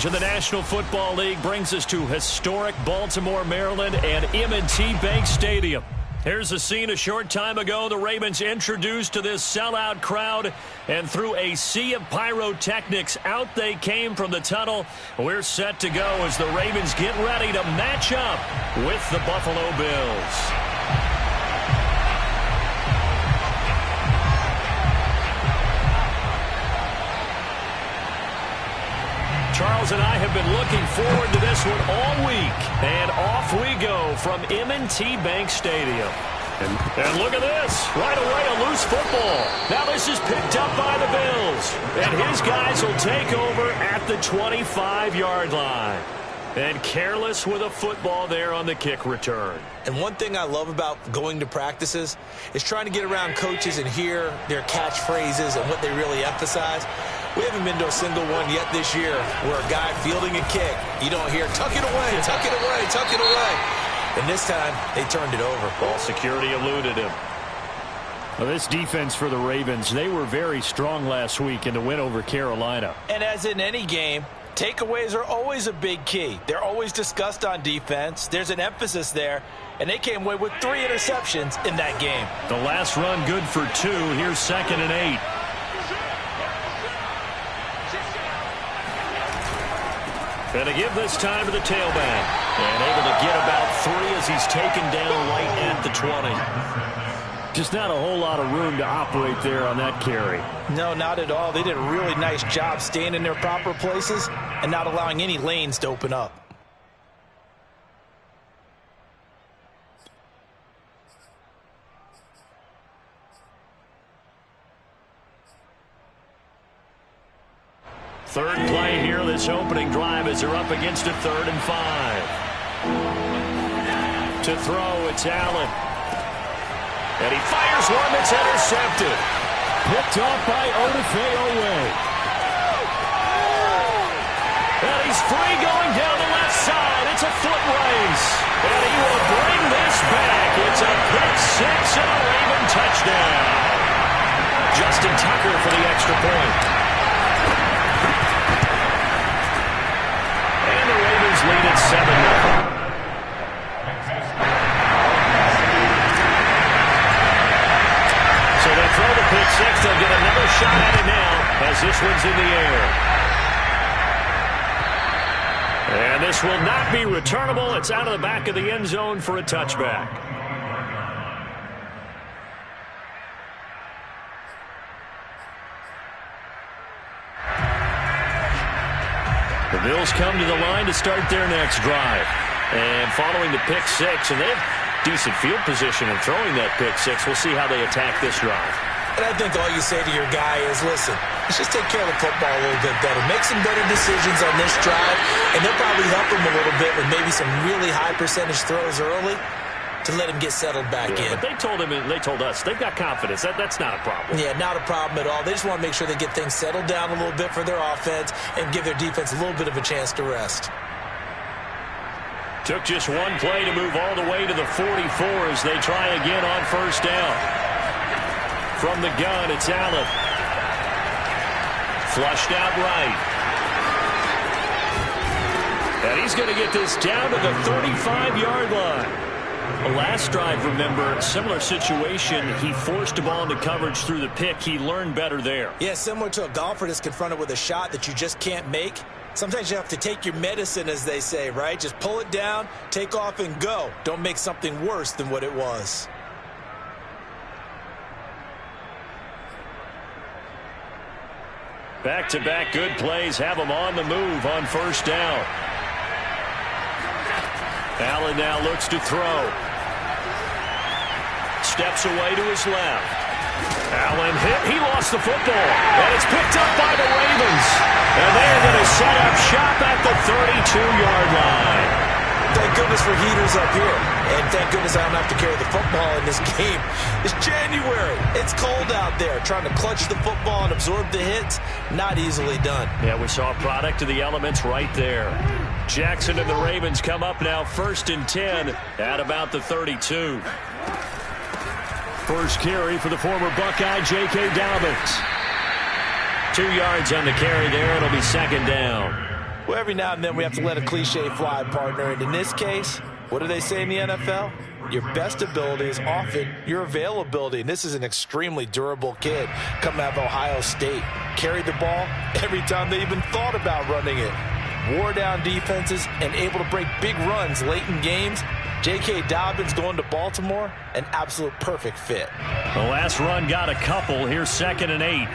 coverage in the National Football League brings us to historic Baltimore, Maryland, and M&T Bank Stadium. Here's a scene a short time ago. The Ravens introduced to this sellout crowd, and through a sea of pyrotechnics, out they came from the tunnel. We're set to go as the Ravens get ready to match up with the Buffalo Bills. Charles and I have been looking forward to this one all week. And off we go from M&T Bank Stadium. And look at this. Right away, a loose football. Now this is picked up by the Bills. And his guys will take over at the 25-yard line. And careless with a football there on the kick return. And one thing I love about going to practices is trying to get around coaches and hear their catchphrases and what they really emphasize. We haven't been to a single one yet this year where a guy fielding a kick, you don't hear, tuck it away, tuck it away, tuck it away. And this time, they turned it over. Ball security eluded him. Well, this defense for the Ravens, they were very strong last week in the win over Carolina. And as in any game, takeaways are always a big key. They're always discussed on defense. There's an emphasis there. And they came away with 3 interceptions in that game. The last run good for 2. Here's 2nd and 8. And to give this time to the tailback. And able to get about 3 as he's taken down right at the 20. Just not a whole lot of room to operate there on that carry. No, not at all. They did a really nice job staying in their proper places and not allowing any lanes to open up. Third play here, this opening drive as they're up against a 3rd and 5. To throw, it's Allen. And he fires one that's intercepted. Picked off by Odafe. And he's free going down the left side. It's a foot race. And he will bring this back. It's a pick 6 and a Raven touchdown. Justin Tucker for the extra point. And the Ravens lead at 7-0. So they throw the pick 6. They'll get another shot at it now as this one's in the air. And this will not be returnable. It's out of the back of the end zone for a touchback. The Bills come to the line to start their next drive. And following the pick 6, and they have decent field position in throwing that pick 6. We'll see how they attack this drive. And I think all you say to your guy is, listen, let's just take care of the football a little bit better. Make some better decisions on this drive, and they'll probably help him a little bit with maybe some really high percentage throws early to let him get settled back in. But they told him, and they told us, they've got confidence. That's not a problem. Yeah, not a problem at all. They just want to make sure they get things settled down a little bit for their offense and give their defense a little bit of a chance to rest. Took just one play to move all the way to the 44 as they try again on first down. From the gun, it's Allen. Flushed out right. And he's going to get this down to the 35-yard line. The last drive, remember, similar situation. He forced the ball into coverage through the pick. He learned better there. Yeah, similar to a golfer that's confronted with a shot that you just can't make. Sometimes you have to take your medicine, as they say, right? Just pull it down, take off, and go. Don't make something worse than what it was. Back-to-back good plays have him on the move on first down. Allen now looks to throw. Steps away to his left. Allen hit. He lost the football. And it's picked up by the Ravens. And they're going to set up shop at the 32-yard line. Thank goodness for heaters up here. And thank goodness I don't have to carry the football in this game. It's January. It's cold out there. Trying to clutch the football and absorb the hits, not easily done. Yeah, we saw a product of the elements right there. Jackson and the Ravens come up now 1st and 10 at about the 32. First carry for the former Buckeye, J.K. Dobbins. 2 yards on the carry there. It'll be 2nd down. Well, every now and then we have to let a cliche fly, partner. And in this case, what do they say in the NFL? Your best ability is often your availability. And this is an extremely durable kid coming out of Ohio State. Carried the ball every time they even thought about running it. Wore down defenses and able to break big runs late in games. J.K. Dobbins going to Baltimore, an absolute perfect fit. The last run got a couple. Here's 2nd and 8.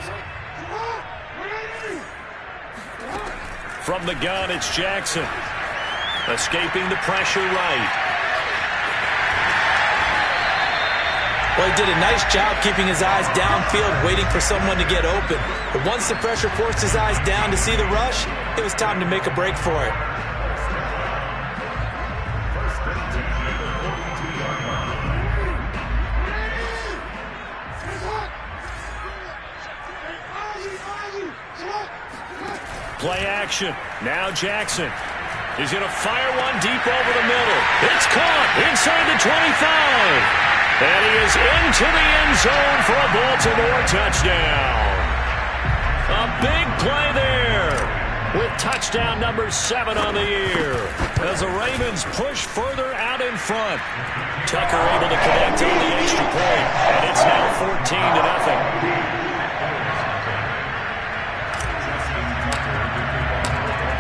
From the gun, it's Jackson. Escaping the pressure right. Well, he did a nice job keeping his eyes downfield, waiting for someone to get open. But once the pressure forced his eyes down to see the rush, it was time to make a break for it. Play action. Now Jackson. He's going to fire one deep over the middle. It's caught inside the 25. And he is into the end zone for a Baltimore touchdown. A big play there with touchdown number 7 on the year as the Ravens push further out in front. Tucker able to connect on the extra point, and it's now 14-0.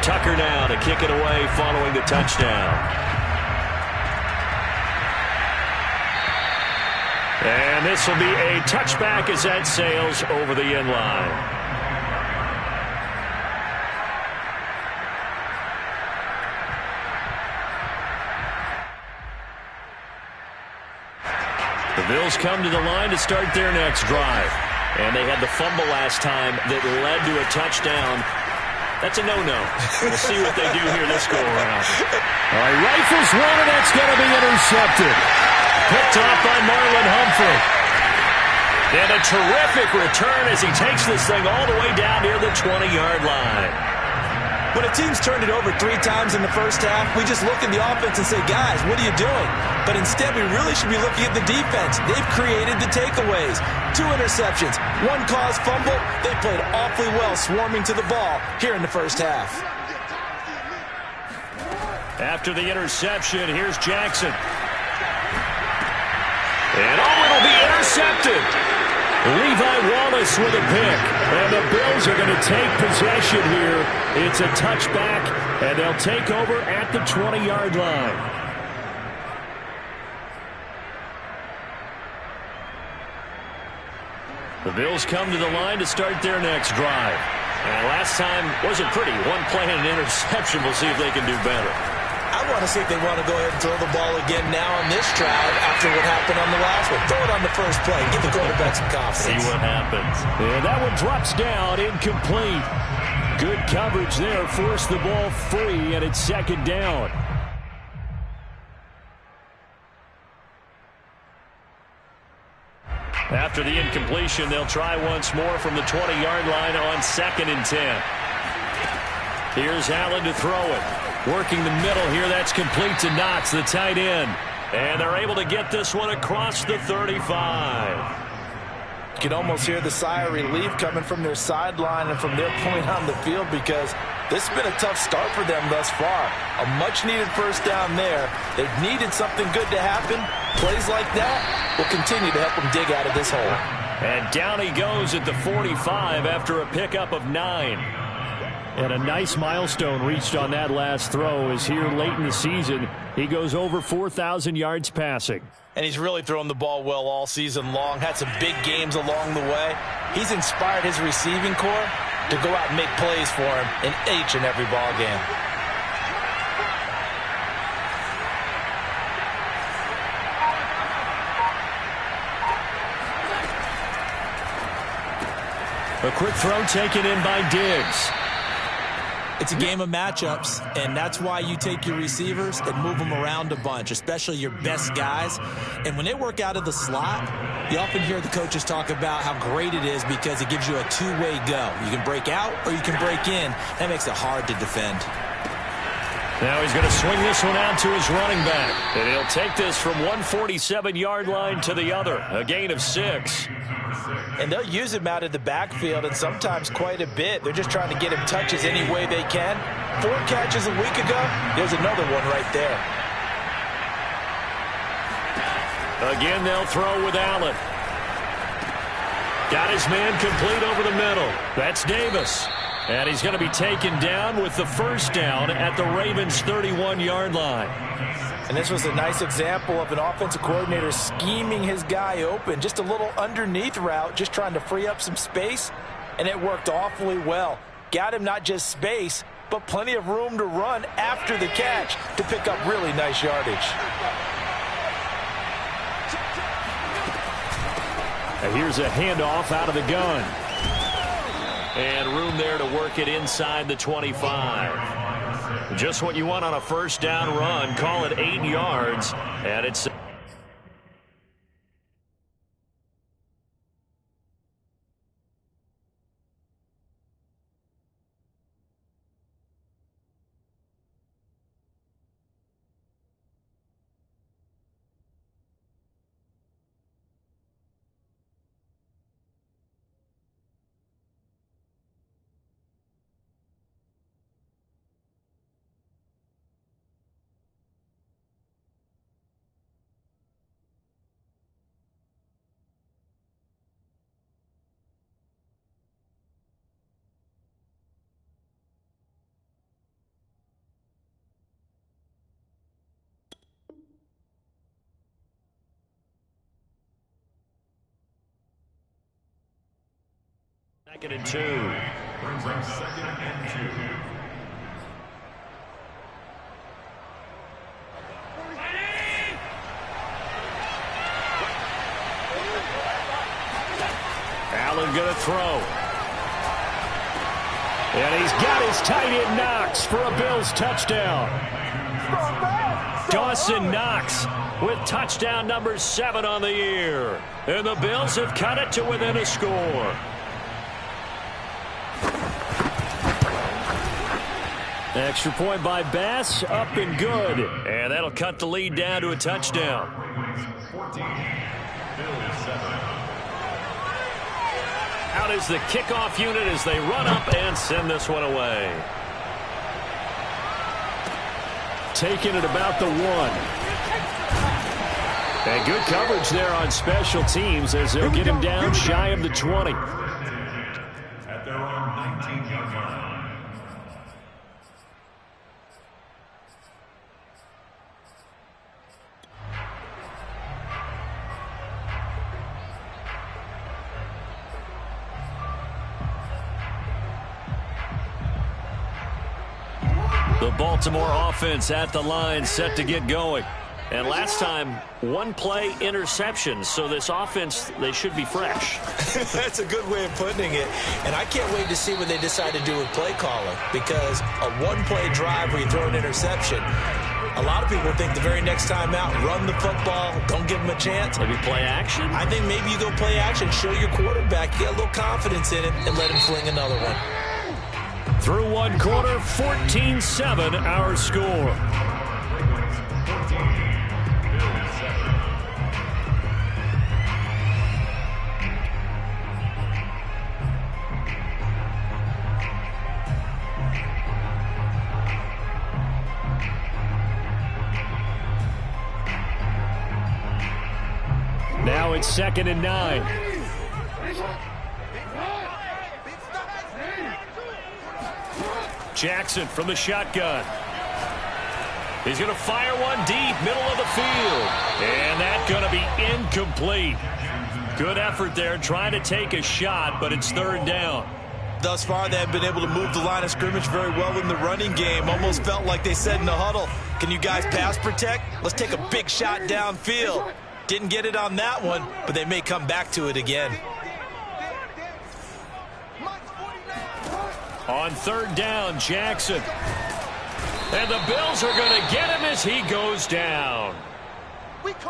Tucker now to kick it away following the touchdown. And this will be a touchback as that sails over the end line. The Bills come to the line to start their next drive. And they had the fumble last time that led to a touchdown. That's a no-no. We'll see what they do here this go-around. All right, rifles one, and that's going to be intercepted. Picked off by Marlon Humphrey. And a terrific return as he takes this thing all the way down near the 20-yard line. When a team's turned it over 3 times in the first half, we just look at the offense and say, guys, what are you doing? But instead, we really should be looking at the defense. They've created the takeaways. 2 interceptions, 1 caused fumble. They played awfully well swarming to the ball here in the first half. After the interception, here's Jackson. And it'll be intercepted. Levi Wallace with a pick. And the Bills are going to take possession here. It's a touchback, and they'll take over at the 20-yard line. The Bills come to the line to start their next drive. And last time wasn't pretty. 1 play and an interception. We'll see if they can do better. I want to see if they want to go ahead and throw the ball again now on this drive after what happened on the last one. Throw it on the first play. Give the quarterback some confidence. See what happens. And that one drops down, incomplete. Good coverage there. Forced the ball free, and it's 2nd down. After the incompletion, they'll try once more from the 20-yard line on 2nd and 10. Here's Allen to throw it. Working the middle here, that's complete to Knox, the tight end. And they're able to get this one across the 35. You can almost hear the sigh of relief coming from their sideline and from their point on the field because this has been a tough start for them thus far. A much-needed first down there. They've needed something good to happen. Plays like that will continue to help them dig out of this hole. And down he goes at the 45 after a pickup of 9. And a nice milestone reached on that last throw as here late in the season, he goes over 4,000 yards passing. And he's really thrown the ball well all season long. Had some big games along the way. He's inspired his receiving corps to go out and make plays for him in each and every ball game. A quick throw taken in by Diggs. It's a game of matchups, and that's why you take your receivers and move them around a bunch, especially your best guys. And when they work out of the slot, you often hear the coaches talk about how great it is because it gives you a 2-way go. You can break out or you can break in. That makes it hard to defend. Now he's going to swing this one out to his running back. And he'll take this from 147-yard line to the other. A gain of 6. And they'll use him out of the backfield and sometimes quite a bit. They're just trying to get him touches any way they can. 4 catches a week ago. There's another one right there. Again, they'll throw with Allen. Got his man complete over the middle. That's Davis. And he's going to be taken down with the first down at the Ravens' 31-yard line. And this was a nice example of an offensive coordinator scheming his guy open. Just a little underneath route, just trying to free up some space, and it worked awfully well. Got him not just space, but plenty of room to run after the catch to pick up really nice yardage. And here's a handoff out of the gun. And room there to work it inside the 25. Just what you want on a first down run. Call it 8 yards. And it's... Second and 2. Brings up 2nd and 2. Allen going to throw. And he's got his tight end Knox for a Bills touchdown. Dawson Knox with touchdown number 7 on the year. And the Bills have cut it to within a score. Extra point by Bass, up and good. And that'll cut the lead down to a touchdown. 14, Bills 7. Out is the kickoff unit as they run up and send this one away. Taking it about the 1. And good coverage there on special teams as they'll get him down shy of the 20. At their own 19-yard line. The Baltimore offense at the line set to get going. And last time, 1 play interception. So this offense, they should be fresh. That's a good way of putting it. And I can't wait to see what they decide to do with play calling. Because a 1-play drive where you throw an interception, a lot of people think the very next time out, run the football, don't give them a chance. Maybe play action? I think maybe you go play action, show your quarterback, you get a little confidence in him, and let him fling another one. Through 1 quarter, 14-7 our score. Now it's 2nd and 9. Jackson from the shotgun. He's going to fire one deep, middle of the field. And that's going to be incomplete. Good effort there, trying to take a shot, but it's 3rd down. Thus far, they have been able to move the line of scrimmage very well in the running game. Almost felt like they said in the huddle, can you guys pass protect? Let's take a big shot downfield. Didn't get it on that one, but they may come back to it again. On 3rd down, Jackson. And the Bills are going to get him as he goes down.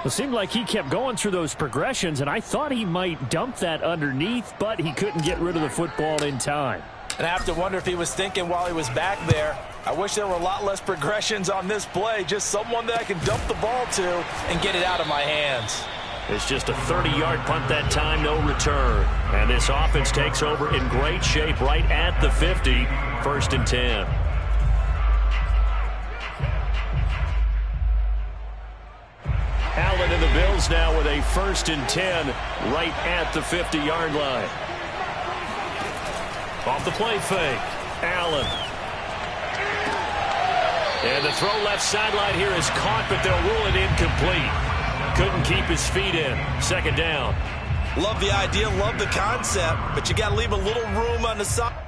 It seemed like he kept going through those progressions, and I thought he might dump that underneath, but he couldn't get rid of the football in time. And I have to wonder if he was thinking while he was back there, I wish there were a lot less progressions on this play, just someone that I can dump the ball to and get it out of my hands. It's just a 30-yard punt that time, no return. And this offense takes over in great shape right at the 50, 1st and 10. Bills now with a 1st and 10 right at the 50-yard line. Off the play fake, Allen. And the throw left sideline here is caught, but they'll rule it incomplete. Couldn't keep his feet in. 2nd down. Love the idea, love the concept, but you got to leave a little room on the side.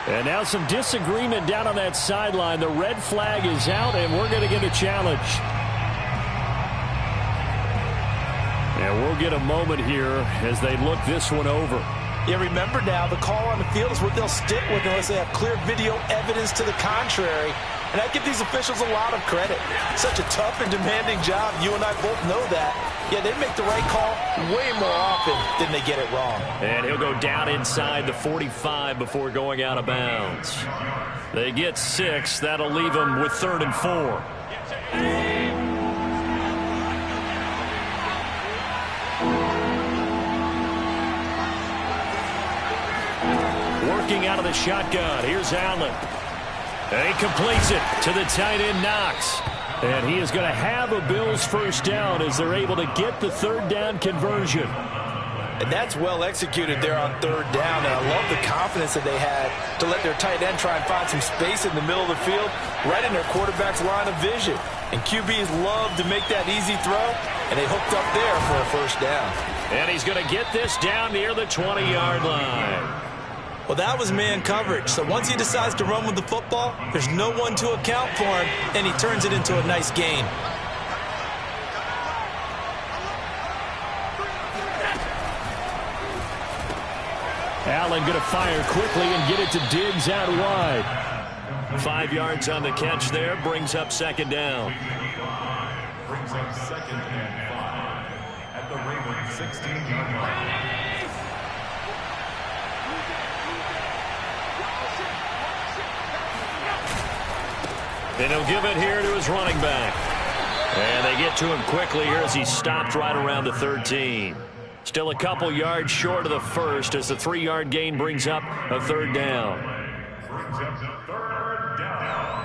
And now some disagreement down on that sideline. The red flag is out, and we're going to get a challenge. And we'll get a moment here as they look this one over. Yeah, remember now, the call on the field is what they'll stick with unless they have clear video evidence to the contrary. And I give these officials a lot of credit. Such a tough and demanding job. You and I both know that. Yeah, they make the right call way more often than they get it wrong. And he'll go down inside the 45 before going out of bounds. They get 6. That'll leave them with 3rd and 4. Working out of the shotgun. Here's Allen. And he completes it to the tight end, Knox. And he is going to have a Bills 1st down as they're able to get the 3rd down conversion. And that's well executed there on 3rd down. And I love the confidence that they had to let their tight end try and find some space in the middle of the field, right in their quarterback's line of vision. And QBs love to make that easy throw, and they hooked up there for a 1st down. And he's going to get this down near the 20-yard line. Well, that was man coverage. So once he decides to run with the football, there's no one to account for him, and he turns it into a nice gain. Allen going to fire quickly and get it to Diggs out wide. 5 yards on the catch there, brings up 2nd down. Brings up 2nd and 5 at the Ravens 16-yard line. And he'll give it here to his running back. And they get to him quickly here as he stopped right around the 13. Still a couple yards short of the 1st as the 3-yard gain brings up a 3rd down. Brings up the 3rd down.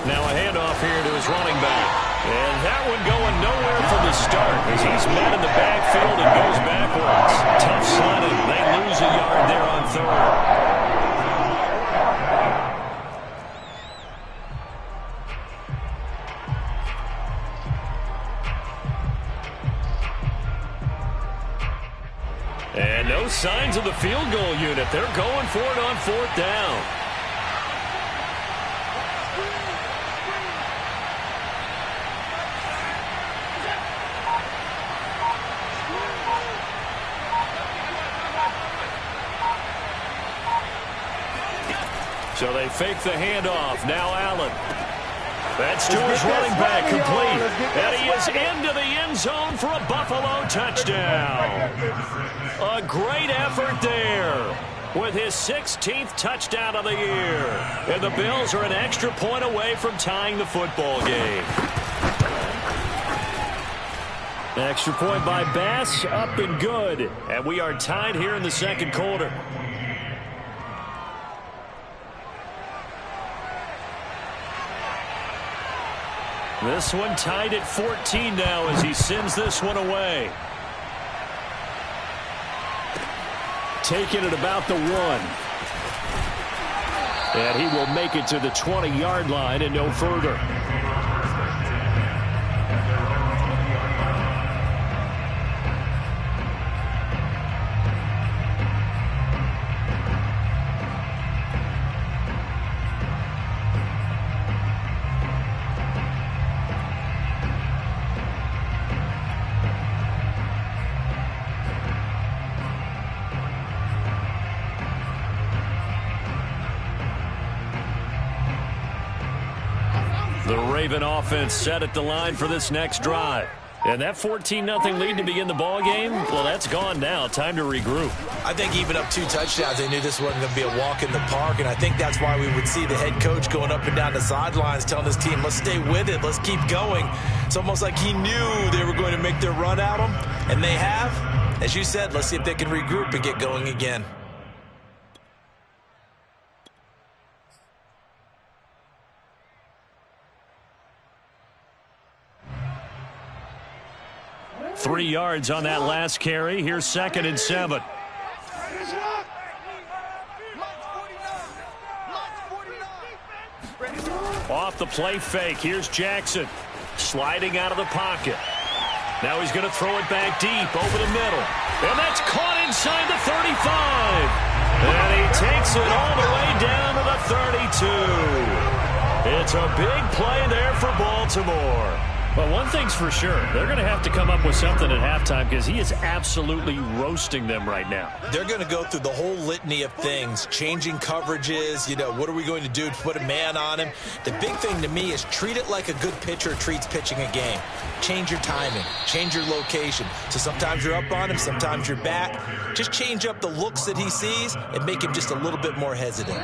Now a handoff here to his running back. And that one going nowhere from the start as he's met in the backfield and goes backwards. Tough sledding. They lose a yard there on 3rd. And no signs of the field goal unit. They're going for it on 4th down. So they fake the handoff. Now Allen. That's to his running back, complete. And he is into the end zone for a Buffalo touchdown. A great effort there with his 16th touchdown of the year. And the Bills are an extra point away from tying the football game. Extra point by Bass, up and good. And we are tied here in the 2nd quarter. This one tied at 14 now as he sends this one away. Taking it about the 1. And he will make it to the 20-yard line and no further. The Raven offense set at the line for this next drive. And that 14-0 lead to begin the ball game, well, that's gone now. Time to regroup. I think even up 2 touchdowns, they knew this wasn't going to be a walk in the park, and I think that's why we would see the head coach going up and down the sidelines telling his team, let's stay with it, let's keep going. It's almost like he knew they were going to make their run at him, And they have. As you said, let's see if they can regroup and get going again. Three yards on that last carry. Here's 2nd and 7. Off the play fake. Here's Jackson. Sliding out of the pocket. Now he's going to throw it back deep over the middle. And that's caught inside the 35. And he takes it all the way down to the 32. It's a big play there for Baltimore. Well, one thing's for sure. They're going to have to come up with something at halftime because he is absolutely roasting them right now. They're going to go through the whole litany of things, changing coverages, what are we going to do to put a man on him? The big thing to me is treat it like a good pitcher treats pitching a game. Change your timing, change your location. So sometimes you're up on him, sometimes you're back. Just change up the looks that he sees and make him just a little bit more hesitant.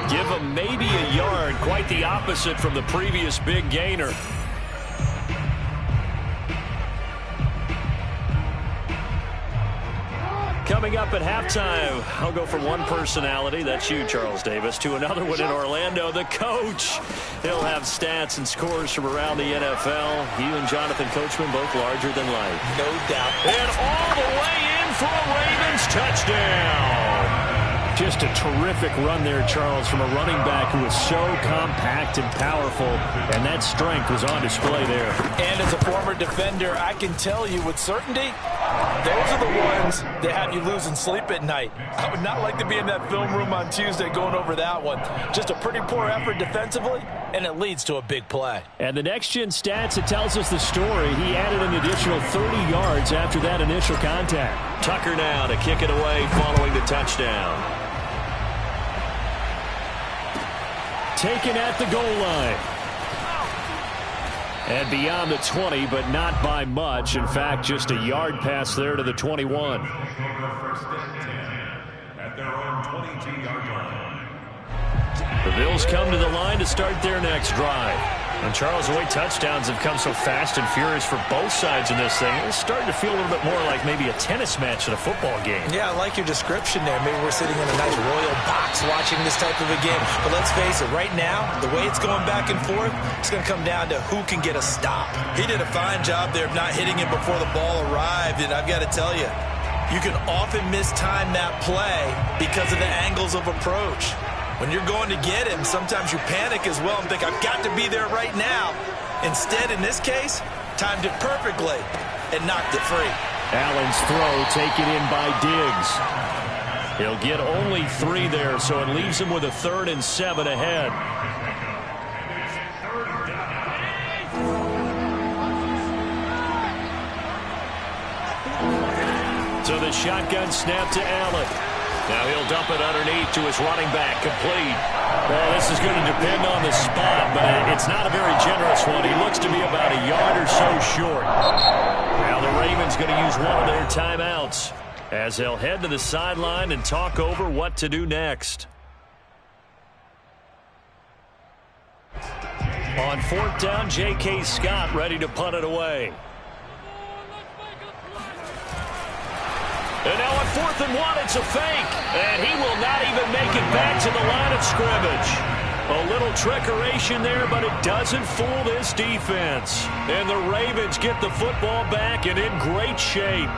Give him maybe a yard, quite the opposite from the previous big gainer. Coming up at halftime, I'll go from one personality, that's you, Charles Davis, to another one in Orlando, the coach. He'll have stats and scores from around the NFL. He and Jonathan Coachman both larger than life. No doubt. And all the way in for a Ravens touchdown. Just a terrific run there, Charles, from a running back who is so compact and powerful, and that strength was on display there. And as a former defender, I can tell you with certainty, those are the ones that have you losing sleep at night. I would not like to be in that film room on Tuesday going over that one. Just a pretty poor effort defensively, and it leads to a big play. And the next-gen stats, it tells us the story. He added an additional 30 yards after that initial contact. Tucker now to kick it away following the touchdown. Taken at the goal line. And beyond the 20, but not by much. In fact, just a yard pass there to the 21. At their own 22-yard line. The Bills come to the line to start their next drive. And Charles, the way touchdowns have come so fast and furious for both sides in this thing, it's starting to feel a little bit more like maybe a tennis match in a football game. Yeah, I like your description there. Maybe we're sitting in a nice royal box watching this type of a game. But let's face it, right now, the way it's going back and forth, it's going to come down to who can get a stop. He did a fine job there of not hitting him before the ball arrived, and I've got to tell you, you can often mistime that play because of the angles of approach. When you're going to get him, sometimes you panic as well and think, I've got to be there right now. Instead, in this case, timed it perfectly and knocked it free. Allen's throw taken in by Diggs. He'll get only 3 there, so it leaves him with a 3rd and 7 ahead. So the shotgun snap to Allen. Now he'll dump it underneath to his running back, complete. Well, this is going to depend on the spot, but it's not a very generous one. He looks to be about a yard or so short. Now the Ravens going to use one of their timeouts as they'll head to the sideline and talk over what to do next. On 4th down, J.K. Scott ready to punt it away. And now on 4th and 1, it's a fake. And he will not even make it back to the line of scrimmage. A little trickeration there, but it doesn't fool this defense. And the Ravens get the football back and in great shape.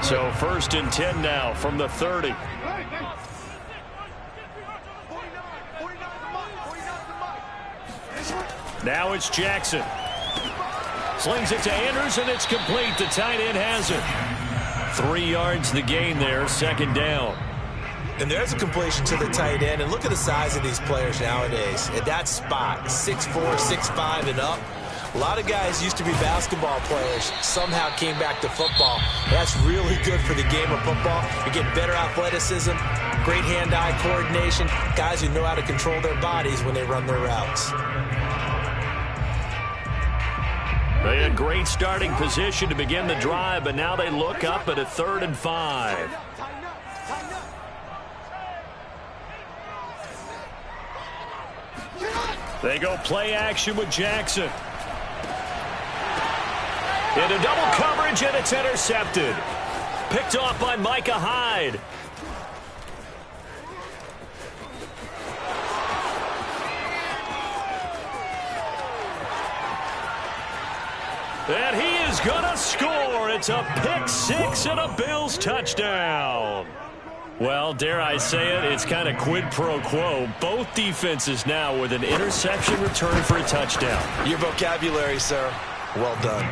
So 1st and 10 now from the 30. Now it's Jackson. Slings it to Andrews, and it's complete. The tight end has it. 3 yards the gain there, 2nd down. And there's a completion to the tight end. And look at the size of these players nowadays. At that spot, 6'4", 6'5", and up. A lot of guys used to be basketball players, somehow came back to football. That's really good for the game of football. You get better athleticism, great hand-eye coordination, guys who know how to control their bodies when they run their routes. They had great starting position to begin the drive, but now they look up at a 3rd and 5. They go play action with Jackson. Into double coverage, and it's intercepted. Picked off by Micah Hyde. And he is going to score. It's a pick six and a Bills touchdown. Well, dare I say it, it's kind of quid pro quo. Both defenses now with an interception return for a touchdown. Your vocabulary, sir. Well done.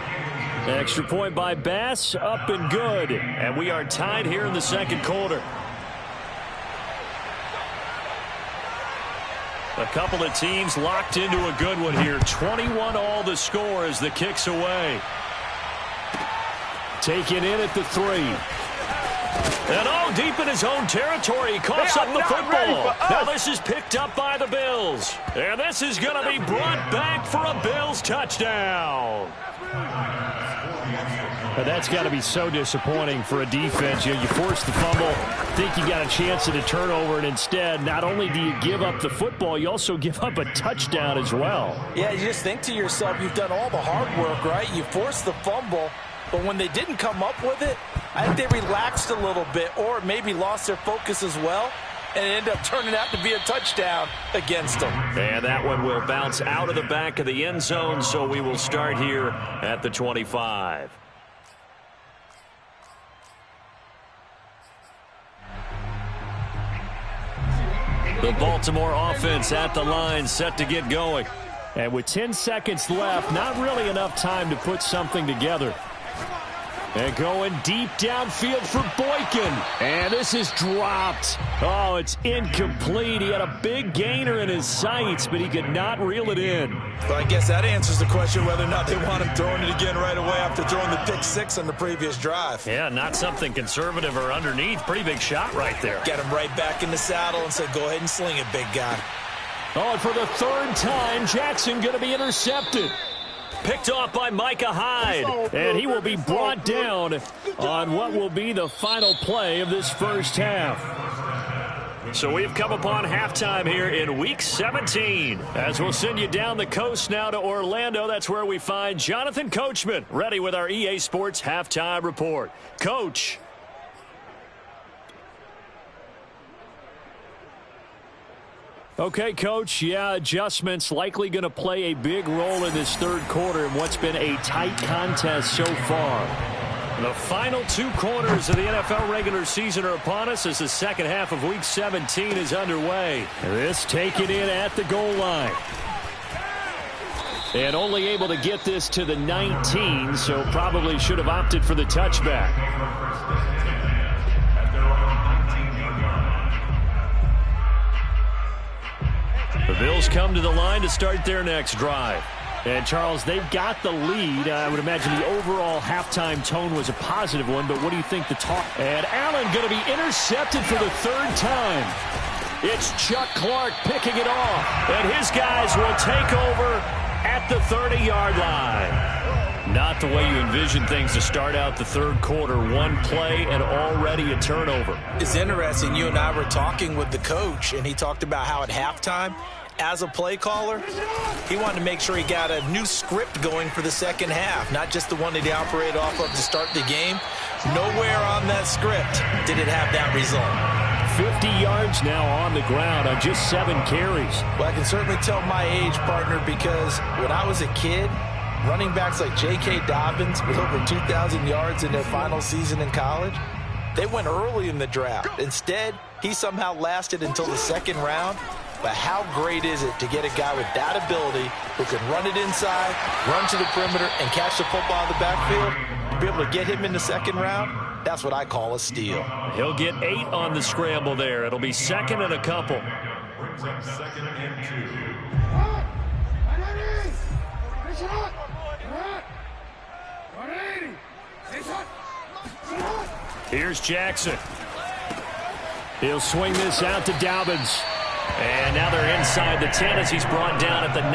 Extra point by Bass, up and good. And we are tied here in the second quarter. A couple of teams locked into a good one here. 21-all the score as the kick's away. Taken in at the 3. And deep in his own territory. He coughs up the football. Now this is picked up by the Bills. And this is going to be brought back for a Bills touchdown. But that's got to be so disappointing for a defense. You force the fumble, think you got a chance at a turnover, and instead, not only do you give up the football, you also give up a touchdown as well. Yeah, you just think to yourself, you've done all the hard work, right? You forced the fumble, but when they didn't come up with it, I think they relaxed a little bit or maybe lost their focus as well, and it ended up turning out to be a touchdown against them. And that one will bounce out of the back of the end zone, so we will start here at the 25. The Baltimore offense at the line, set to get going. And with 10 seconds left, not really enough time to put something together. And going deep downfield for Boykin. And this is dropped. Oh, it's incomplete. He had a big gainer in his sights, but he could not reel it in. Well, I guess that answers the question whether or not they want him throwing it again right away after throwing the pick six on the previous drive. Yeah, not something conservative or underneath. Pretty big shot right there. Get him right back in the saddle and say, go ahead and sling it, big guy. Oh, and for the third time, Jackson going to be intercepted. Picked off by Micah Hyde, and he will be brought down on what will be the final play of this first half. So we've come upon halftime here in Week 17. As we'll send you down the coast now to Orlando, that's where we find Jonathan Coachman, ready with our EA Sports Halftime Report. Coach. Okay, Coach, yeah, adjustments likely going to play a big role in this third quarter in what's been a tight contest so far. The final two quarters of the NFL regular season are upon us as the second half of Week 17 is underway. This taken in at the goal line. And only able to get this to the 19, so probably should have opted for the touchback. The Bills come to the line to start their next drive. And, Charles, they've got the lead. I would imagine the overall halftime tone was a positive one, but what do you think the talk? And Allen going to be intercepted for the third time. It's Chuck Clark picking it off, and his guys will take over at the 30-yard line. Not the way you envision things to start out the third quarter. One play and already a turnover. It's interesting. You and I were talking with the coach, and he talked about how at halftime, as a play caller, he wanted to make sure he got a new script going for the second half, not just the one that he operated off of to start the game. Nowhere on that script did it have that result. 50 yards now on the ground on just 7 carries. Well, I can certainly tell my age, partner, because when I was a kid, running backs like J.K. Dobbins with over 2,000 yards in their final season in college, they went early in the draft. Instead, he somehow lasted until the second round. But how great is it to get a guy with that ability who can run it inside, run to the perimeter, and catch the football in the backfield? To be able to get him in the second round, that's what I call a steal. He'll get 8 on the scramble there. It'll be second and a couple. Brings up second and 2. Here's Jackson. He'll swing this out to Dobbins. And now they're inside the 10 as he's brought down at the 9.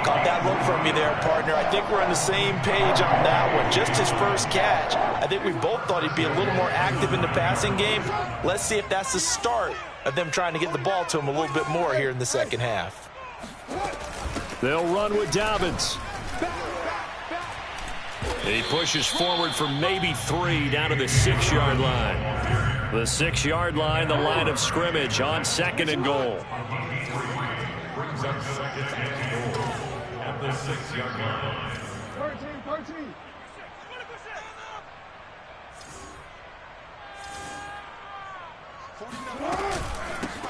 Caught that look from you there, partner. I think we're on the same page on that one. Just his first catch. I think we both thought he'd be a little more active in the passing game. Let's see if that's the start of them trying to get the ball to him a little bit more here in the second half. They'll run with Dobbins. He pushes forward for maybe 3 down to the 6-yard line. The 6-yard line, the line of scrimmage on 2nd and goal. Brings up 2nd and goal at the 6-yard line.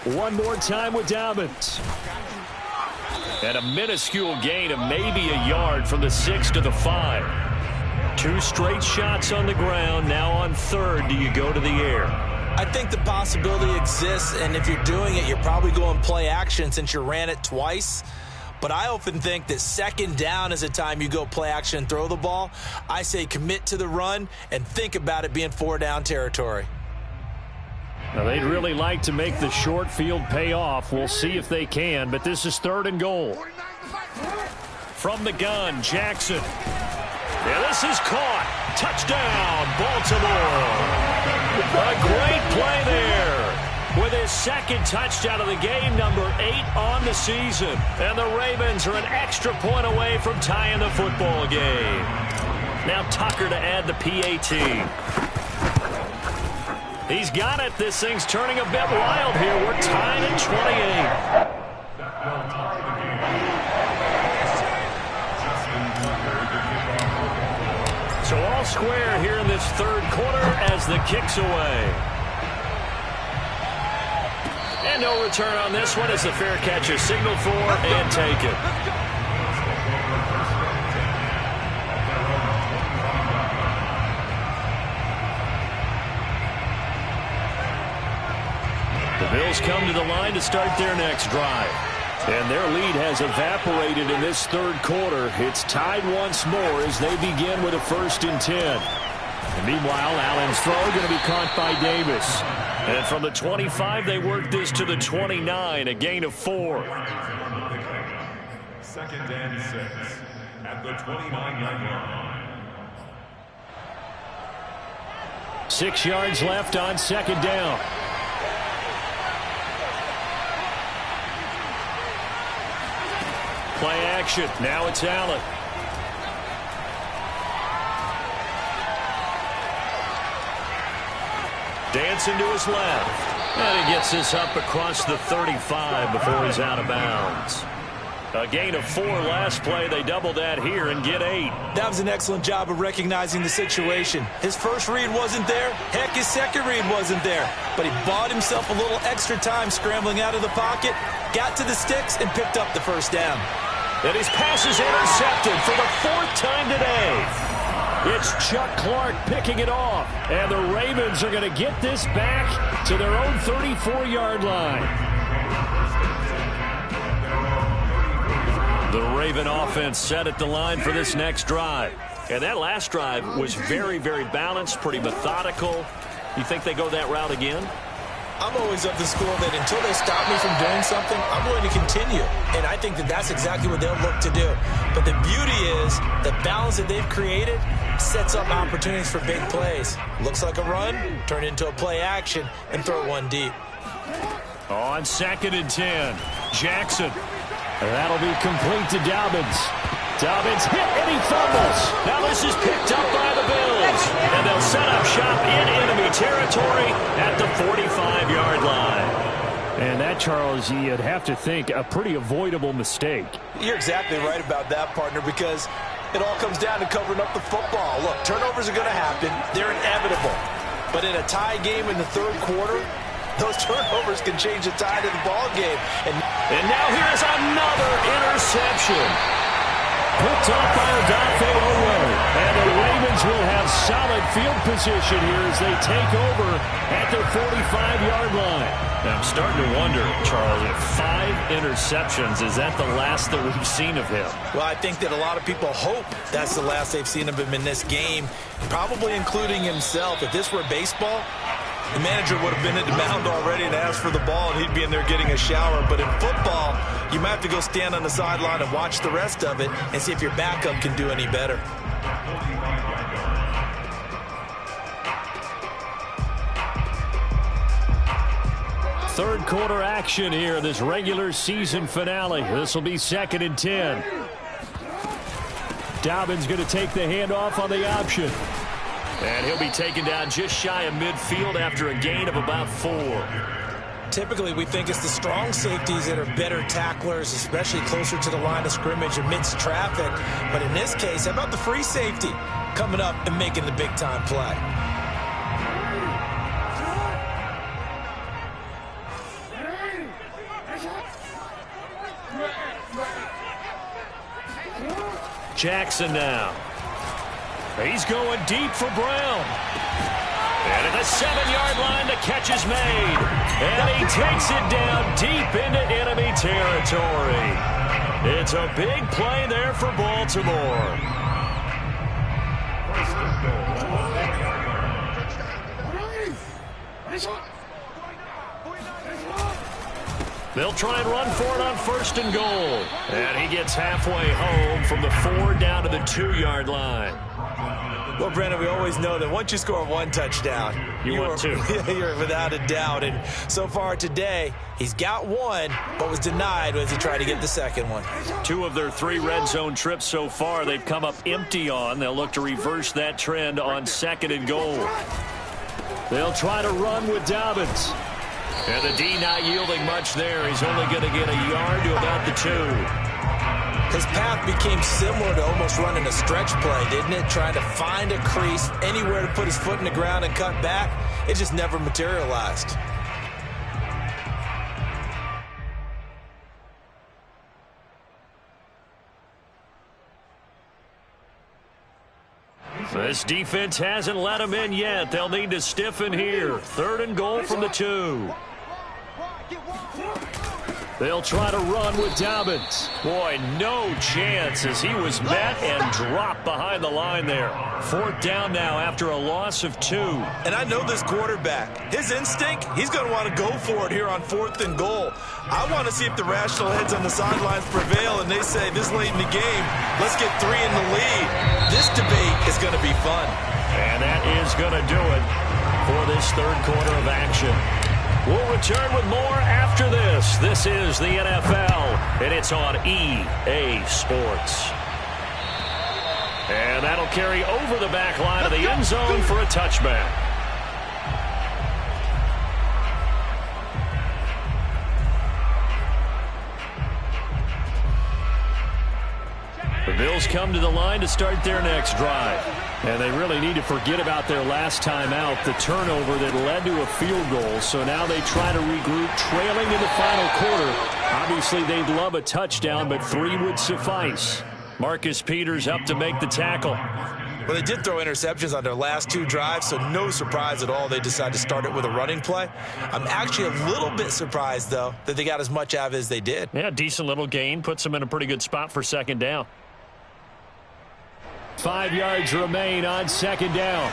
13. One more time with Dobbins. And a minuscule gain of maybe a yard from the 6 to the 5. 2 straight shots on the ground. Now on 3rd, do you go to the air? I think the possibility exists, and if you're doing it, you're probably going play action since you ran it twice. But I often think that 2nd down is a time you go play action and throw the ball. I say commit to the run and think about it being 4-down territory. Now, they'd really like to make the short field pay off. We'll see if they can, but this is 3rd and goal. From the gun, Jackson. Yeah, this is caught. Touchdown, Baltimore. A great play there. With his 2nd touchdown of the game, number 8 on the season. And the Ravens are an extra point away from tying the football game. Now Tucker to add the PAT. He's got it. This thing's turning a bit wild here. We're tied at 28. So all square here in this 3rd quarter as the kick's away. And no return on this one as the fair catch is signaled for and taken. The Bills come to the line to start their next drive. And their lead has evaporated in this 3rd quarter. It's tied once more as they begin with a 1st and 10. And meanwhile, Allen's throw going to be caught by Davis. And from the 25, they work this to the 29, a gain of 4. 2nd and 6 at the 29-yard line. 6 yards left on 2nd down. Play action. Now it's Allen. Dancing to his left. And he gets this up across the 35 before he's out of bounds. A gain of 4 last play. They double that here and get 8. That was an excellent job of recognizing the situation. His first read wasn't there. Heck, his second read wasn't there. But he bought himself a little extra time scrambling out of the pocket, got to the sticks, and picked up the 1st down. And his pass is intercepted for the 4th time today. It's Chuck Clark picking it off. And the Ravens are going to get this back to their own 34-yard line. The Raven offense set at the line for this next drive. And that last drive was very, very balanced, pretty methodical. You think they go that route again? I'm always of the school that until they stop me from doing something, I'm going to continue. And I think that that's exactly what they'll look to do. But the beauty is the balance that they've created sets up opportunities for big plays. Looks like a run, turn into a play action, and throw one deep. On 2nd and 10, Jackson. That'll be complete to Dobbins. Dobbins hit and he fumbles. Now this is picked up by the Bills. And they'll set up shop in enemy territory at the 45-yard line. And that, Charles, you'd have to think a pretty avoidable mistake. You're exactly right about that, partner, because it all comes down to covering up the football. Look, turnovers are going to happen. They're inevitable. But in a tie game in the 3rd quarter, those turnovers can change the tide of the ball game. And now here's another interception. Picked off by Rd5. And the Ravens will have solid field position here as they take over at their 45-yard line. Now, I'm starting to wonder, Charles, if 5 interceptions, is that the last that we've seen of him? Well, I think that a lot of people hope that's the last they've seen of him in this game, probably including himself. If this were baseball, the manager would have been at the mound already and asked for the ball, and he'd be in there getting a shower. But in football, you might have to go stand on the sideline and watch the rest of it and see if your backup can do any better. Third quarter action here, this regular season finale. This will be 2nd and 10. Dobbins going to take the handoff on the option. And he'll be taken down just shy of midfield after a gain of about 4. Typically, we think it's the strong safeties that are better tacklers, especially closer to the line of scrimmage amidst traffic. But in this case, how about the free safety coming up and making the big-time play? Jackson now. He's going deep for Brown. And at the 7-yard line, the catch is made. And he takes it down deep into enemy territory. It's a big play there for Baltimore. They'll try and run for it on 1st and goal. And he gets halfway home from the 4 down to the 2-yard line. Well, Brandon, we always know that once you score 1 touchdown, you're without a doubt. And so far today, he's got 1, but was denied as he tried to get the 2nd one. 2 of their 3 red zone trips so far, they've come up empty on. They'll look to reverse that trend on 2nd and goal. They'll try to run with Dobbins. And the D not yielding much there. He's only going to get a yard to about the 2. His path became similar to almost running a stretch play, didn't it? Trying to find a crease, anywhere to put his foot in the ground and cut back. It just never materialized. This defense hasn't let him in yet. They'll need to stiffen here. 3rd and goal from the 2. They'll try to run with Dobbins. Boy, no chance as he was met and dropped behind the line there. 4th down now after a loss of 2. And I know this quarterback. His instinct, he's going to want to go for it here on 4th and goal. I want to see if the rational heads on the sidelines prevail and they say this late in the game, let's get 3 in the lead. This debate is going to be fun. And that is going to do it for this 3rd quarter of action. We'll return with more after this. This is the NFL, and it's on EA Sports. And that'll carry over the back line of the end zone for a touchback. The Bills come to the line to start their next drive. And they really need to forget about their last time out, the turnover that led to a field goal. So now they try to regroup, trailing in the final quarter. Obviously, they'd love a touchdown, but 3 would suffice. Marcus Peters up to make the tackle. Well, they did throw interceptions on their last 2 drives, so no surprise at all they decided to start it with a running play. I'm actually a little bit surprised, though, that they got as much out of it as they did. Yeah, decent little gain. Puts them in a pretty good spot for 2nd down. 5 yards remain on 2nd down.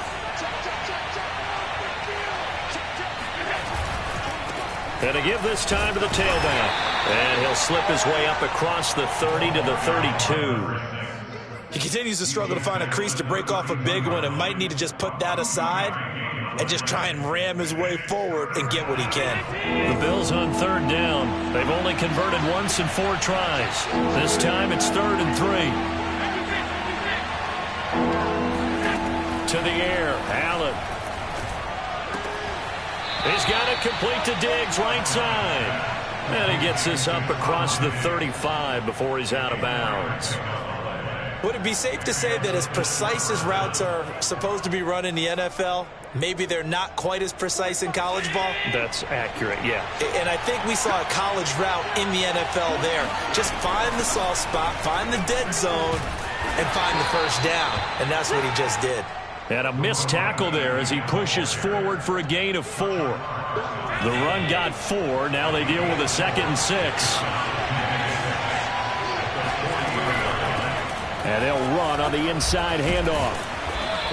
And to give this time to the tailback. And he'll slip his way up across the 30 to the 32. He continues to struggle to find a crease to break off a big one and might need to just put that aside and just try and ram his way forward and get what he can. The Bills on 3rd down. They've only converted once in 4 tries. This time it's 3rd and 3. To the air, Allen. He's got it complete to Diggs, right side. And he gets this up across the 35 before he's out of bounds. Would it be safe to say that as precise as routes are supposed to be run in the NFL, maybe they're not quite as precise in college ball? That's accurate, yeah. And I think we saw a college route in the NFL there. Just find the soft spot, find the dead zone, and find the 1st down. And that's what he just did. And a missed tackle there as he pushes forward for a gain of 4. The run got 4. Now they deal with a 2nd and 6. And they'll run on the inside handoff.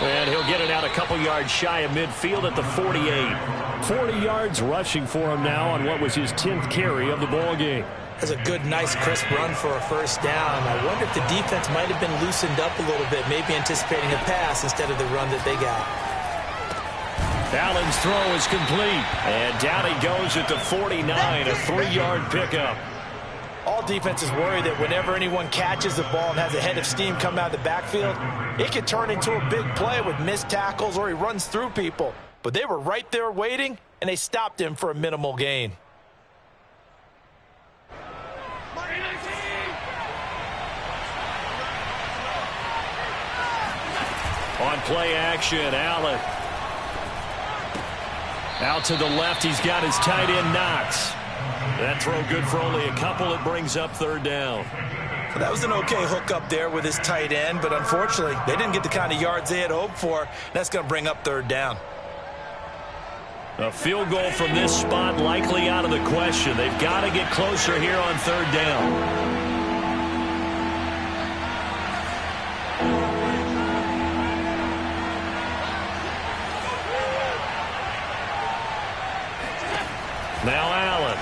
And he'll get it out a couple yards shy of midfield at the 48. 40 yards rushing for him now on what was his 10th carry of the ball game. That's a good, nice, crisp run for a 1st down. I wonder if the defense might have been loosened up a little bit, maybe anticipating a pass instead of the run that they got. Allen's throw is complete. And down he goes at the 49, a 3-yard pickup. All defenses worry that whenever anyone catches the ball and has a head of steam come out of the backfield, it can turn into a big play with missed tackles or he runs through people. But they were right there waiting, and they stopped him for a minimal gain. On play action, Allen. Out to the left, he's got his tight end, Knox. That throw good for only a couple. It brings up 3rd down. So that was an okay hook up there with his tight end, but unfortunately, they didn't get the kind of yards they had hoped for. That's going to bring up 3rd down. A field goal from this spot likely out of the question. They've got to get closer here on 3rd down. Now Allen.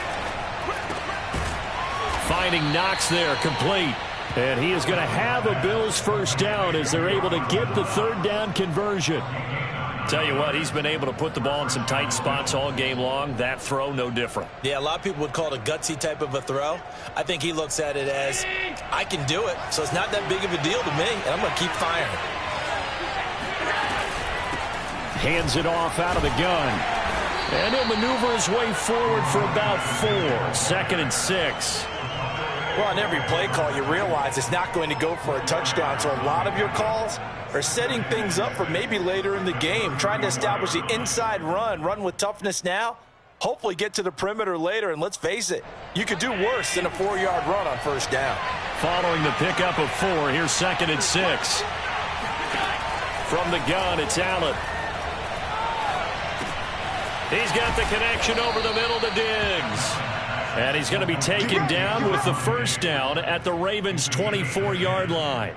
Finding Knox there, complete. And he is going to have a Bills 1st down as they're able to get the 3rd down conversion. Tell you what, he's been able to put the ball in some tight spots all game long. That throw, no different. Yeah, a lot of people would call it a gutsy type of a throw. I think he looks at it as, I can do it, so it's not that big of a deal to me, and I'm going to keep firing. Hands it off out of the gun. And he'll maneuver his way forward for about 4. 2nd and 6. Well, on every play call, you realize it's not going to go for a touchdown. So a lot of your calls are setting things up for maybe later in the game, trying to establish the inside run with toughness now, hopefully get to the perimeter later. And let's face it, you could do worse than a 4-yard run on 1st down. Following the pickup of 4, here's 2nd and 6. From the gun, it's Allen. He's got the connection over the middle to Diggs. And he's going to be taken down with the 1st down at the Ravens' 24-yard line.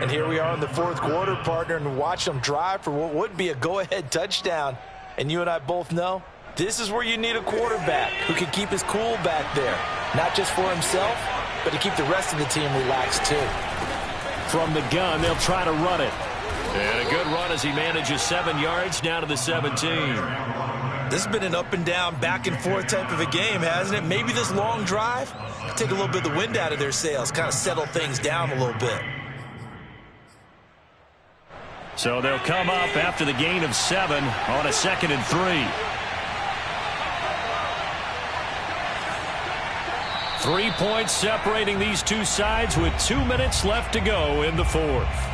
And here we are in the 4th quarter, partner, and watch them drive for what would be a go-ahead touchdown. And you and I both know this is where you need a quarterback who can keep his cool back there. Not just for himself, but to keep the rest of the team relaxed too. From the gun, they'll try to run it. And a good run as he manages 7 yards down to the 17. This has been an up and down, back and forth type of a game, hasn't it? Maybe this long drive take a little bit of the wind out of their sails, kind of settle things down a little bit. So they'll come up after the gain of 7 on a 2nd and 3. 3 points separating these two sides with 2 minutes left to go in the 4th.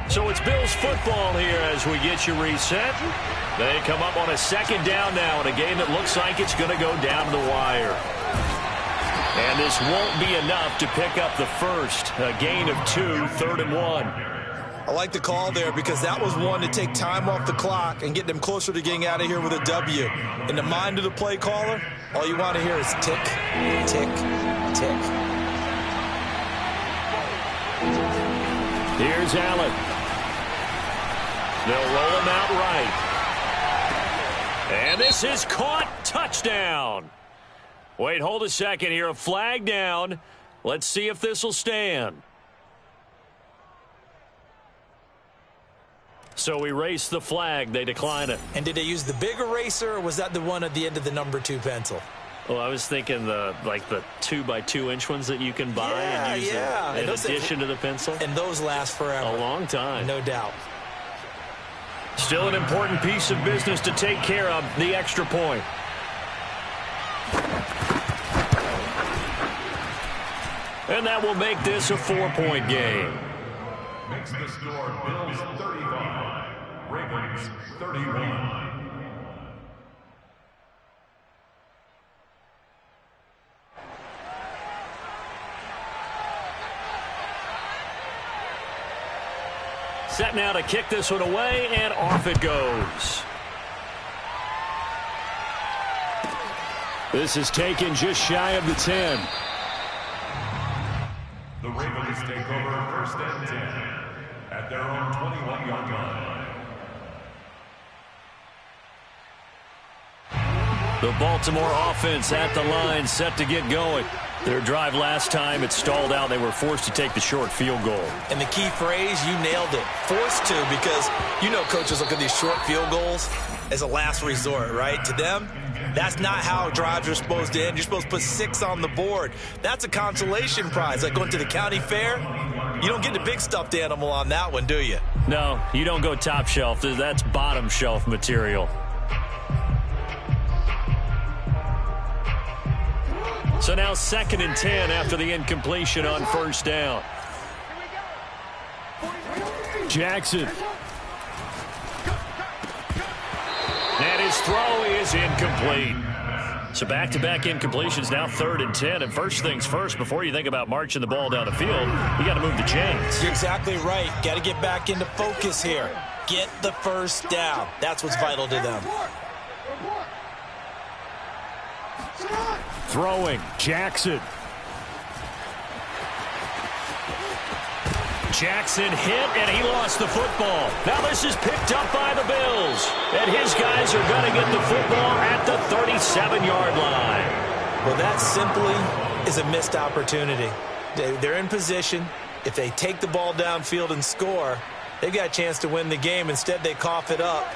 So it's Bills football here as we get you reset. They come up on a 2nd down now in a game that looks like it's going to go down to the wire. And this won't be enough to pick up the 1st. A gain of 2, 3rd and 1. I like the call there because that was one to take time off the clock and get them closer to getting out of here with a W. In the mind of the play caller, all you want to hear is tick, tick, tick. Here's Allen. They'll roll him out right. And this is caught. Touchdown. Wait, hold a second here. A flag down. Let's see if this will stand. So we race the flag. They decline it. And did they use the big eraser, or was that the one at the end of the number 2 pencil? Well, I was thinking the 2x2-inch ones that you can buy and use in addition to the pencil. And those last forever. A long time. No doubt. Still an important piece of business to take care of, the extra point. And that will make this a 4-point game. Makes the score Bills 35, Ravens 31. Set now to kick this one away, and off it goes. This is taken just shy of the 10. The Ravens take over 1st and 10 at their own 21-yard line. The Baltimore offense at the line, set to get going. Their drive last time, it stalled out. They were forced to take the short field goal. And the key phrase, you nailed it. Forced to, because you know coaches look at these short field goals as a last resort, right? To them, that's not how drives are supposed to end. You're supposed to put 6 on the board. That's a consolation prize. Like going to the county fair, you don't get the big stuffed animal on that one, do you? No, you don't go top shelf. That's bottom shelf material. So now 2nd and 10 after the incompletion on first down. Jackson. And his throw is incomplete. So back-to-back incompletions, now 3rd and 10. And first things first, before you think about marching the ball down the field, you got to move the chains. You're exactly right. Got to get back into focus here. Get the first down. That's what's vital to them. Throwing, Jackson. Jackson hit, and he lost the football. Now this is picked up by the Bills. And his guys are going to get the football at the 37-yard line. Well, that simply is a missed opportunity. They're in position. If they take the ball downfield and score, they've got a chance to win the game. Instead, they cough it up.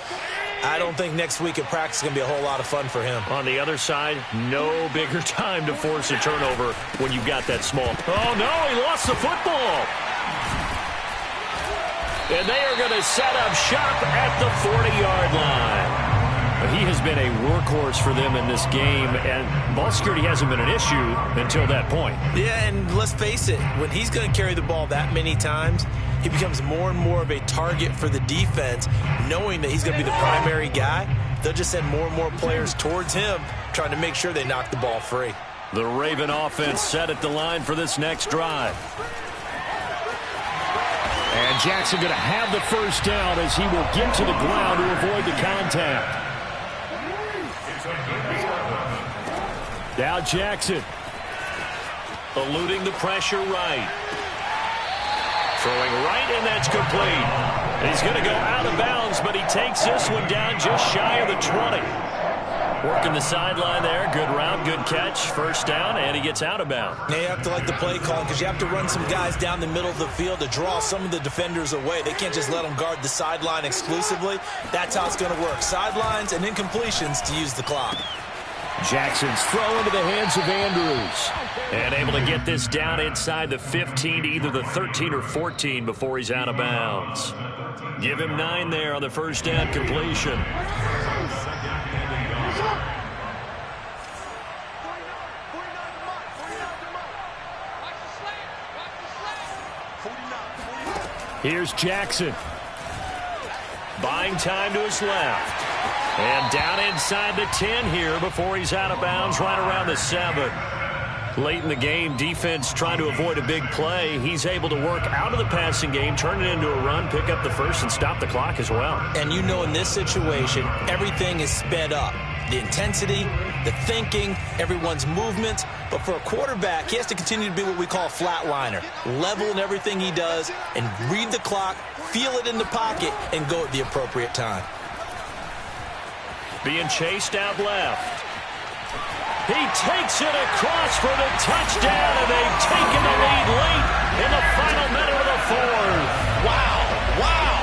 I don't think next week at practice is going to be a whole lot of fun for him. On the other side, no bigger time to force a turnover when you've got that small. Oh, no, he lost the football. And they are going to set up shop at the 40-yard line. He has been a workhorse for them in this game, and ball security hasn't been an issue until that point. Yeah, and let's face it, when he's going to carry the ball that many times, he becomes more and more of a target for the defense, knowing that he's going to be the primary guy. They'll just send more and more players towards him, trying to make sure they knock the ball free. The Raven offense set at the line for this next drive. And Jackson going to have the first down as he will get to the ground to avoid the contact. Now Jackson eluding the pressure right. Throwing right, and that's complete. He's going to go out of bounds, but he takes this one down just shy of the 20. Working the sideline there. Good route, good catch. First down, and he gets out of bounds. Now you have to like the play call because you have to run some guys down the middle of the field to draw some of the defenders away. They can't just let them guard the sideline exclusively. That's how it's going to work. Sidelines and incompletions to use the clock. Jackson's throw into the hands of Andrews. And able to get this down inside the 15 to either the 13 or 14 before he's out of bounds. Give him 9 there on the first down completion. Here's Jackson. Buying time to his left. And down inside the 10 here before he's out of bounds right around the 7. Late in the game, defense trying to avoid a big play. He's able to work out of the passing game, turn it into a run, pick up the first, and stop the clock as well. And you know in this situation, everything is sped up. The intensity, the thinking, everyone's movement. But for a quarterback, he has to continue to be what we call a flatliner. Level in everything he does and read the clock, feel it in the pocket, and go at the appropriate time. Being chased out left. He takes it across for the touchdown, and they've taken the lead late in the final minute of the 4th. Wow, wow.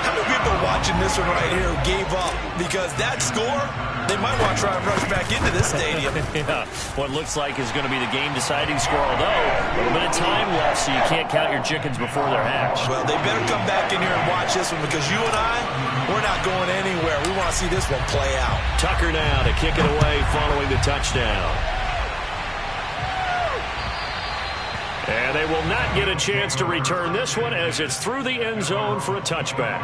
How many people are watching this one right here who gave up? Because that score, they might want to try and rush back into this stadium. Yeah, what looks like is going to be the game-deciding score, although a little bit of time left, so you can't count your chickens before they're hatched. Well, they better come back in here and watch this one because you and I, we're not going anywhere. We want to see this one play out. Tucker now to kick it away following the touchdown. And they will not get a chance to return this one as it's through the end zone for a touchback.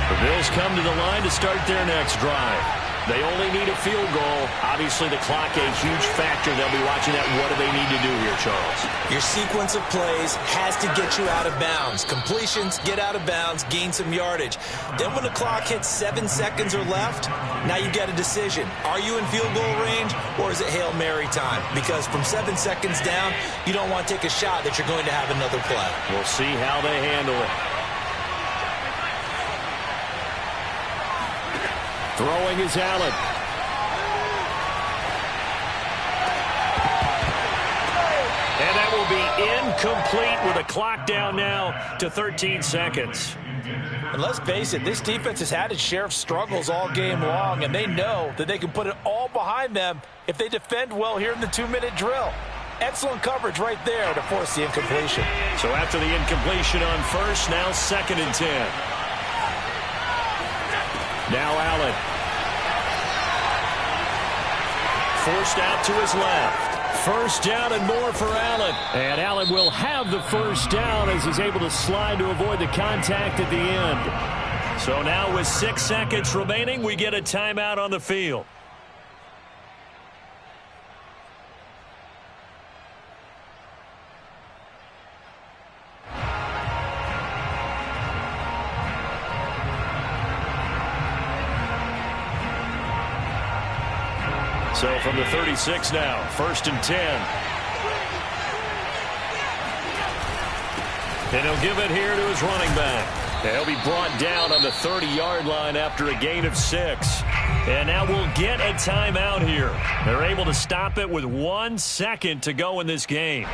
The Bills come to the line to start their next drive. They only need a field goal. Obviously, the clock a huge factor. They'll be watching that. What do they need to do here, Charles? Your sequence of plays has to get you out of bounds. Completions, get out of bounds, gain some yardage. Then when the clock hits 7 seconds or left, now you get a decision. Are you in field goal range, or is it Hail Mary time? Because from 7 seconds down, you don't want to take a shot that you're going to have another play. We'll see how they handle it. Throwing is Allen. And that will be incomplete with a clock down now to 13 seconds. And let's face it, this defense has had its share of struggles all game long, and they know that they can put it all behind them if they defend well here in the 2-minute drill. Excellent coverage right there to force the incompletion. So after the incompletion on first, now 2nd and 10. Now Allen. Forced out to his left. First down and more for Allen. And Allen will have the first down as he's able to slide to avoid the contact at the end. So now with 6 seconds remaining, we get a timeout on the field. So from the 36 now, 1st and 10. And he'll give it here to his running back. And he'll be brought down on the 30-yard line after a gain of 6. And now we'll get a timeout here. They're able to stop it with 1 second to go in this game.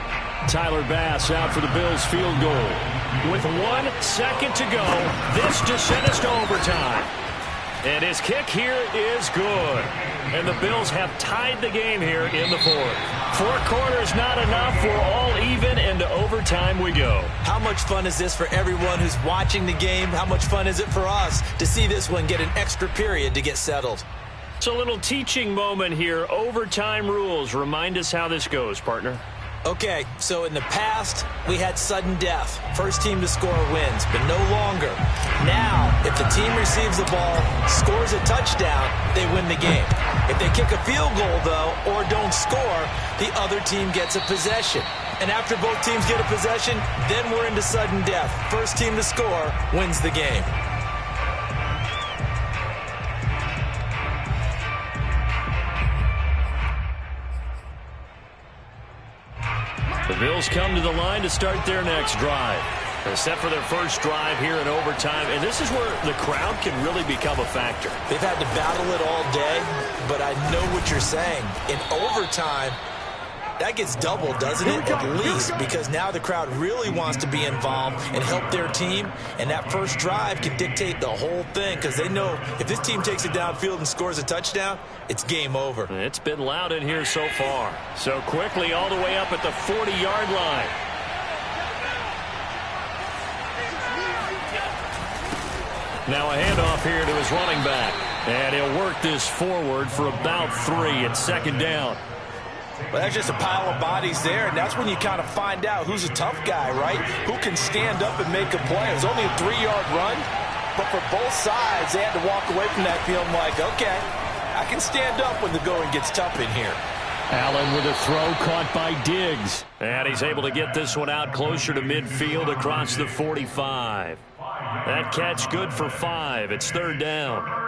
Tyler Bass out for the Bills field goal. With 1 second to go, this to send us to overtime. And his kick here is good. And the Bills have tied the game here in the 4th. 4 quarters not enough. We're all even, and to overtime we go. How much fun is this for everyone who's watching the game? How much fun is it for us to see this one get an extra period to get settled? It's a little teaching moment here. Overtime rules. Remind us how this goes, partner. Okay, so in the past, we had sudden death. First team to score wins, but no longer. Now, if the team receives the ball, scores a touchdown, they win the game. If they kick a field goal, though, or don't score, the other team gets a possession. And after both teams get a possession, then we're into sudden death. First team to score wins the game. The Bills come to the line to start their next drive. They're set for their first drive here in overtime, and this is where the crowd can really become a factor. They've had to battle it all day, but I know what you're saying. In overtime, that gets doubled, doesn't it? At least, because now the crowd really wants to be involved and help their team, and that first drive can dictate the whole thing, because they know if this team takes it downfield and scores a touchdown, it's game over. It's been loud in here so far. So quickly all the way up at the 40-yard line. Now a handoff here to his running back. And he'll work this forward for about 3 at 2nd down. Well, that's just a pile of bodies there, and that's when you kind of find out who's a tough guy, right? Who can stand up and make a play. It was only a 3-yard run, but for both sides, they had to walk away from that feeling like, okay, I can stand up when the going gets tough in here. Allen with a throw caught by Diggs. And he's able to get this one out closer to midfield across the 45. That catch good for 5. It's 3rd down.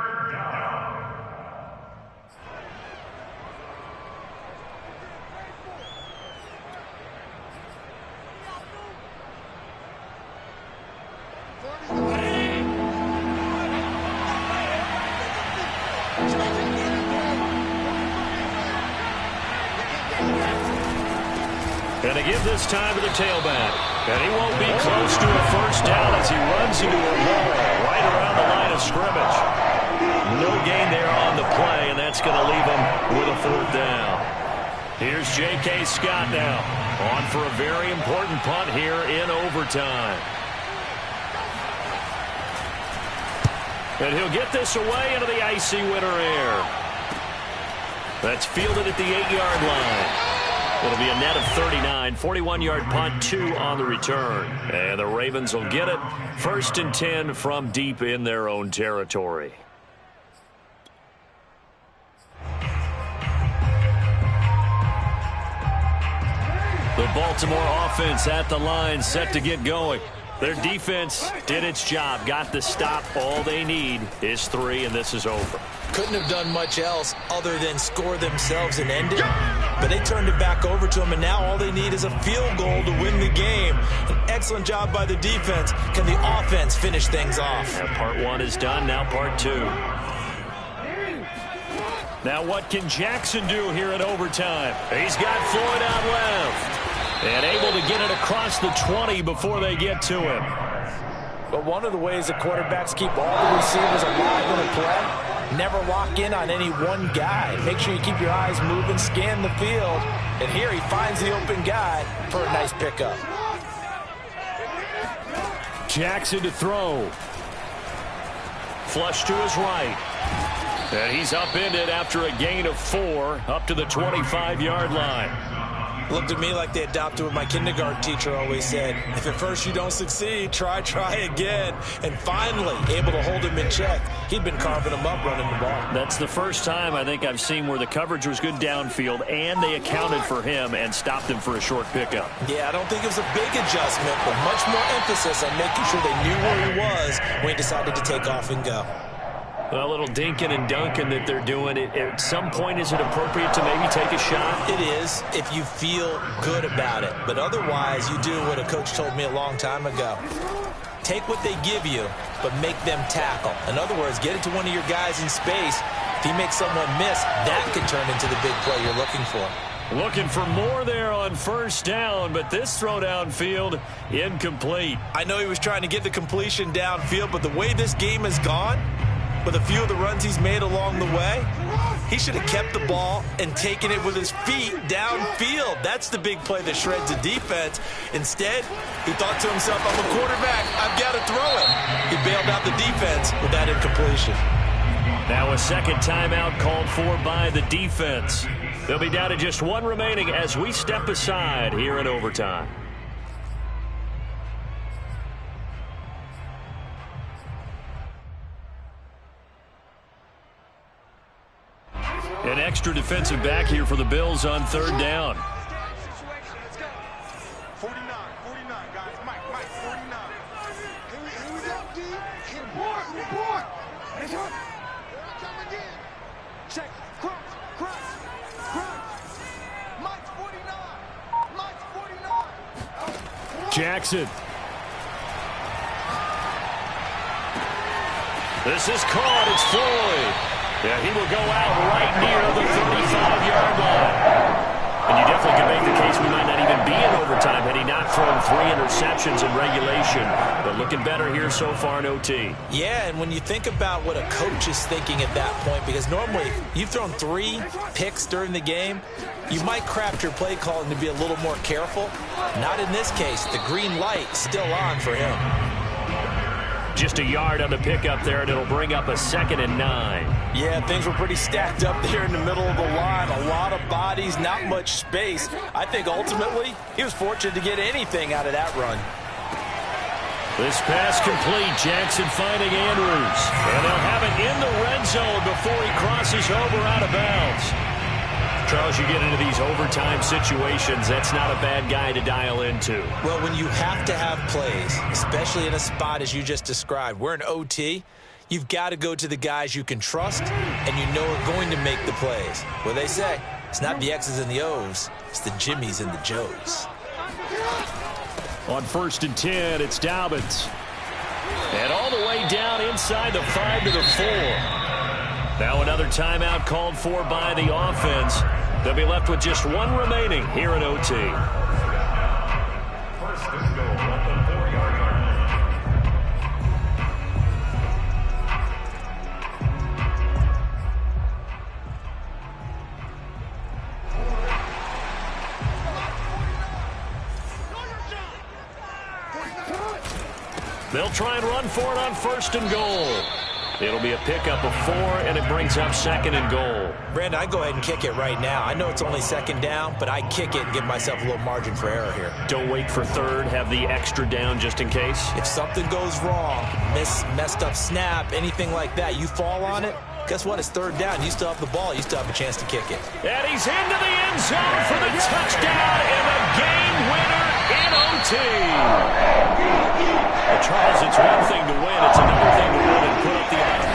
And they give this time to the tailback. And he won't be close to a first down as he runs into a wall right around the line of scrimmage. No gain there on the play, and that's going to leave him with a 4th down. Here's J.K. Scott now, on for a very important punt here in overtime. And he'll get this away into the icy winter air. That's fielded at the 8-yard line. It'll be a net of 39, 41-yard punt, 2 on the return. And the Ravens will get it. 1st and 10 from deep in their own territory. The Baltimore offense at the line, set to get going. Their defense did its job, got the stop. All they need is 3, and this is over. Couldn't have done much else other than score themselves and end it. But they turned it back over to them, and now all they need is a field goal to win the game. An excellent job by the defense. Can the offense finish things off? Yeah, part 1 is done, now part 2. Now what can Jackson do here in overtime? He's got Floyd out left. And able to get it across the 20 before they get to him. But one of the ways the quarterbacks keep all the receivers alive in a play, never lock in on any one guy. Make sure you keep your eyes moving, scan the field. And here he finds the open guy for a nice pickup. Jackson to throw. Flush to his right. And he's upended after a gain of 4 up to the 25-yard line. Looked at me like they adopted what my kindergarten teacher always said. If at first you don't succeed, try again. And finally, able to hold him in check. He'd been carving him up running the ball. That's the first time I think I've seen where the coverage was good downfield and they accounted for him and stopped him for a short pickup. Yeah, I don't think it was a big adjustment, but much more emphasis on making sure they knew where he was when he decided to take off and go. A little dinking and dunking that they're doing. At some point, is it appropriate to maybe take a shot? It is, if you feel good about it. But otherwise, you do what a coach told me a long time ago. Take what they give you, but make them tackle. In other words, get it to one of your guys in space. If he makes someone miss, that can turn into the big play you're looking for. Looking for more there on first down, but this throw downfield, incomplete. I know he was trying to get the completion downfield, but the way this game has gone, with a few of the runs he's made along the way, he should have kept the ball and taken it with his feet downfield. That's the big play that shreds the defense. Instead, he thought to himself, I'm a quarterback, I've got to throw it. He bailed out the defense with that incompletion. Now a second timeout called for by the defense. They'll be down to just 1 remaining as we step aside here in overtime. An extra defensive back here for the Bills on 3rd down. 49, guys. Mike, 49. Here we go, D. Report. Come again. Check. Cross. Mike's 49. Jackson. This is caught. It's Floyd. Yeah, he will go out right near the 35-yard line. And you definitely can make the case we might not even be in overtime had he not thrown 3 interceptions in regulation. But looking better here so far in OT. Yeah, and when you think about what a coach is thinking at that point, because normally you've thrown 3 picks during the game, you might craft your play calling to be a little more careful. Not in this case. The green light still on for him. Just a yard on the pickup there, and it'll bring up a 2nd and 9. Yeah, things were pretty stacked up there in the middle of the line. A lot of bodies, not much space. I think ultimately he was fortunate to get anything out of that run. This pass complete. Jackson finding Andrews. And they'll have it in the red zone before he crosses over out of bounds. Charles, you get into these overtime situations, that's not a bad guy to dial into. Well, when you have to have plays, especially in a spot as you just described, we're in OT, you've got to go to the guys you can trust and you know are going to make the plays. What they say, it's not the X's and the O's, it's the Jimmies and the Joes. On 1st and 10, it's Dobbins. And all the way down inside the 5 to the 4. Now another timeout called for by the offense. They'll be left with just 1 remaining here in OT. 1st and goal at the 4-yard line. They'll try and run for it on 1st and goal. It'll be a pickup of 4, and it brings up 2nd and goal. Brandon, I go ahead and kick it right now. I know it's only 2nd down, but I kick it and give myself a little margin for error here. Don't wait for 3rd. Have the extra down just in case. If something goes wrong, messed up snap, anything like that, you fall on it, guess what? It's third down. You still have the ball. You still have a chance to kick it. And he's into the end zone for the touchdown and the game winner in OT. Well, Charles, it's one thing to win. It's another thing to win and put up the amount